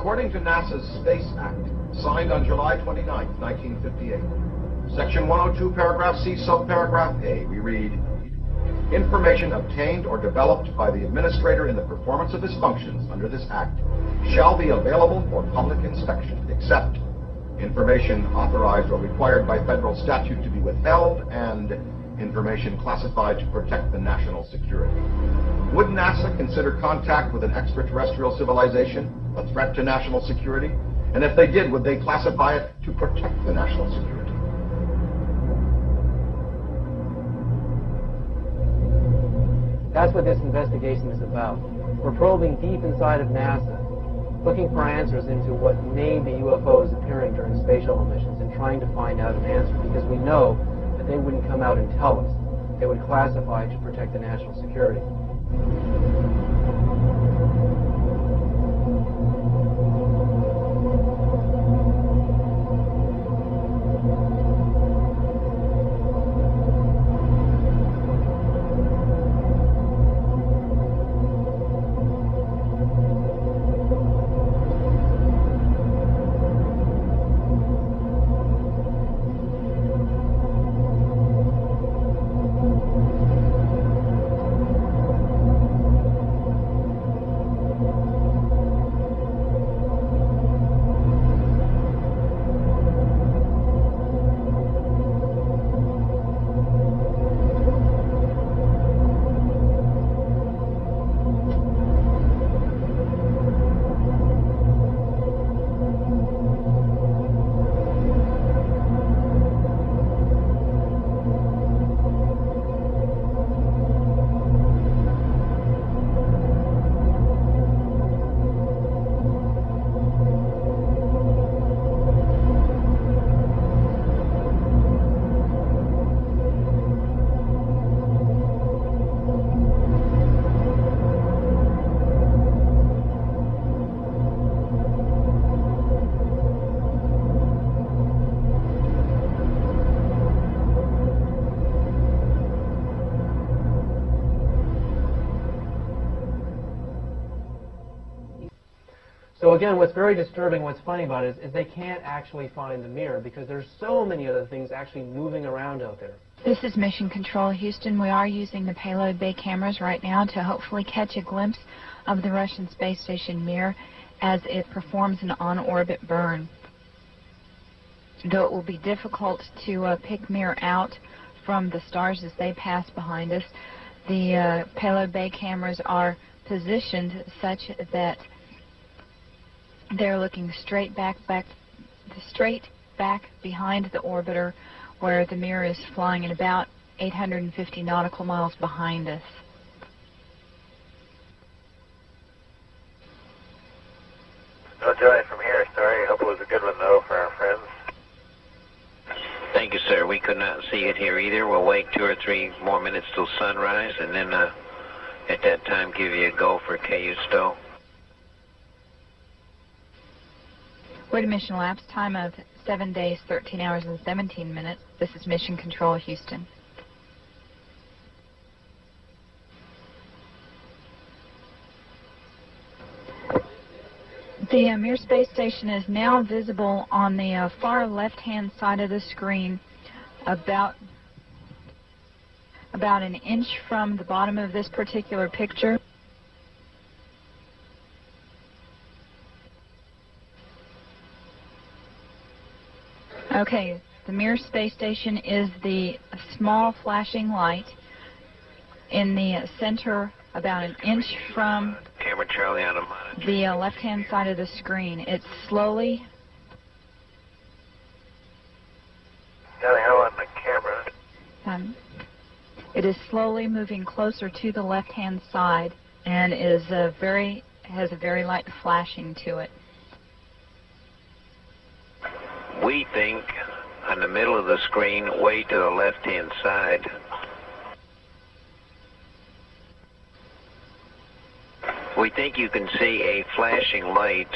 According to NASA's Space Act, signed on July 29, 1958, Section 102, Paragraph C, Subparagraph A, we read, information obtained or developed by the administrator in the performance of his functions under this Act shall be available for public inspection, except information authorized or required by federal statute to be withheld and information classified to protect the national security. Would NASA consider contact with an extraterrestrial civilization a threat to national security? And if they did, would they classify it to protect the national security? That's what this investigation is about. We're probing deep inside of NASA, looking for answers into what may be UFOs appearing during spatial missions and trying to find out an answer, because we know that they wouldn't come out and tell us. They would classify it to protect the national security. So again, what's very disturbing, what's funny about it is they can't actually find the mirror because there's so many other things actually moving around out there. This is Mission Control Houston. We are using the payload bay cameras right now to hopefully catch a glimpse of the Russian space station Mir as it performs an on-orbit burn. Though it will be difficult to pick Mir out from the stars as they pass behind us, the payload bay cameras are positioned such that they're looking straight back behind the orbiter, where the Mir is flying at about 850 nautical miles behind us. No joy from here, sorry. I hope it was a good one, though, for our friends. Thank you, sir. We could not see it here either. We'll wait 2 or 3 more minutes till sunrise, and then at that time give you a go for KU stow. We're at a mission elapsed time of 7 days, 13 hours, and 17 minutes. This is Mission Control Houston. The Mir space station is now visible on the far left-hand side of the screen, about an inch from the bottom of this particular picture. Okay, the Mir space station is the small flashing light in the center, about an inch from Camera Charlie on a monitor. The left-hand side of the screen. It's slowly... Charlie, how on the camera? It is slowly moving closer to the left-hand side and is has a very light flashing to it. We think on the middle of the screen, way to the left-hand side. We think you can see a flashing light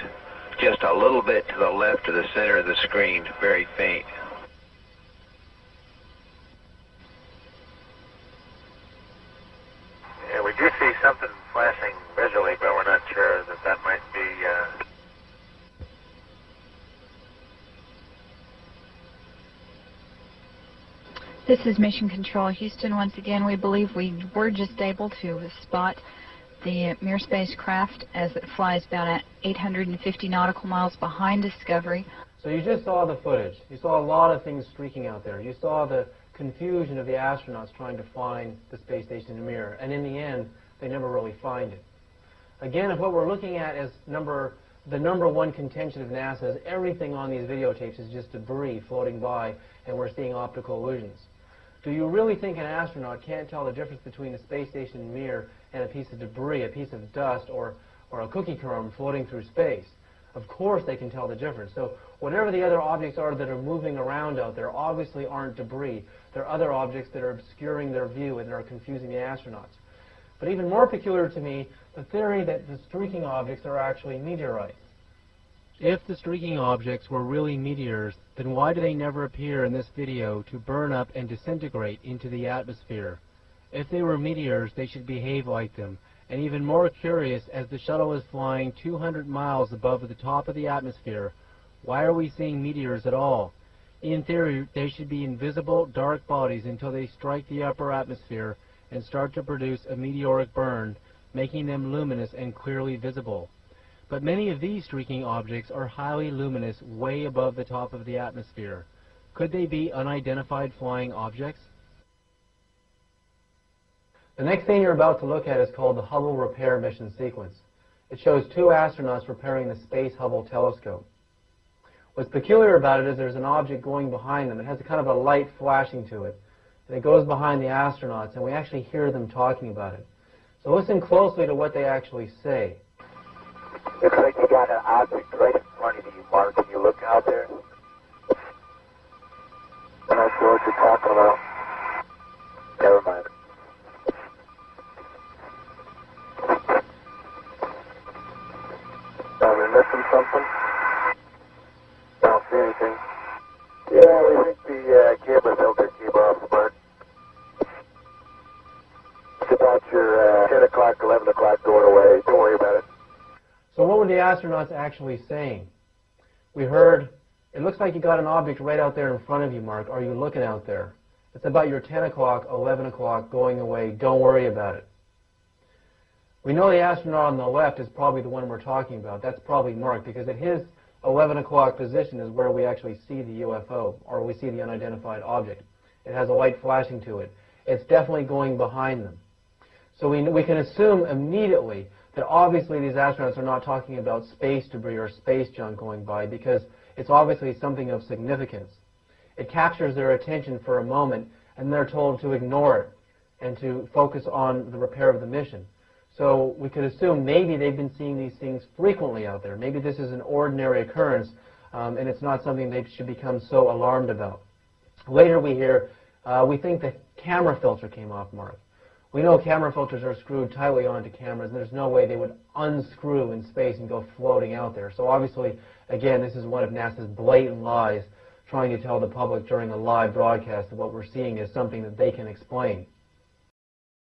just a little bit to the left of the center of the screen, very faint. Yeah, we do see something flashing visually, but we're not sure that might be This is Mission Control Houston. Once again, we believe we were just able to spot the Mir spacecraft as it flies about at 850 nautical miles behind Discovery. So you just saw the footage. You saw a lot of things streaking out there. You saw the confusion of the astronauts trying to find the space station Mir, and in the end, they never really find it. Again, if what we're looking at is the number one contention of NASA is everything on these videotapes is just debris floating by, and we're seeing optical illusions. Do you really think an astronaut can't tell the difference between a space station Mir and a piece of debris, a piece of dust, or a cookie crumb floating through space? Of course they can tell the difference. So whatever the other objects are that are moving around out there obviously aren't debris. They're other objects that are obscuring their view and are confusing the astronauts. But even more peculiar to me, the theory that the streaking objects are actually meteorites. If the streaking objects were really meteors, then why do they never appear in this video to burn up and disintegrate into the atmosphere? If they were meteors, they should behave like them. And even more curious, as the shuttle is flying 200 miles above the top of the atmosphere, why are we seeing meteors at all? In theory, they should be invisible, dark bodies until they strike the upper atmosphere and start to produce a meteoric burn, making them luminous and clearly visible. But many of these streaking objects are highly luminous, way above the top of the atmosphere. Could they be unidentified flying objects? The next thing you're about to look at is called the Hubble Repair Mission Sequence. It shows two astronauts repairing the Space Hubble telescope. What's peculiar about it is there's an object going behind them. It has a kind of a light flashing to it. And it goes behind the astronauts, and we actually hear them talking about it. So listen closely to what they actually say. Looks like you got an object right in front of you, Mark. Can you look out there? I'm not sure what you're talking about. Never mind. Are we missing something? I don't see anything. Yeah, we think the camera filter came off, Mark. It's about your 10 o'clock, 11 o'clock going away. Don't worry about it. So what were the astronauts actually saying? We heard, it looks like you got an object right out there in front of you, Mark. Are you looking out there? It's about your 10 o'clock, 11 o'clock going away. Don't worry about it. We know the astronaut on the left is probably the one we're talking about. That's probably Mark, because at his 11 o'clock position is where we actually see the UFO, or we see the unidentified object. It has a light flashing to it. It's definitely going behind them. So we can assume immediately that obviously these astronauts are not talking about space debris or space junk going by, because it's obviously something of significance. It captures their attention for a moment, and they're told to ignore it and to focus on the repair of the mission. So we could assume maybe they've been seeing these things frequently out there. Maybe this is an ordinary occurrence, and it's not something they should become so alarmed about. Later we hear, we think the camera filter came off, Mark. We know camera filters are screwed tightly onto cameras, and there's no way they would unscrew in space and go floating out there. So obviously, again, this is one of NASA's blatant lies, trying to tell the public during a live broadcast that what we're seeing is something that they can explain.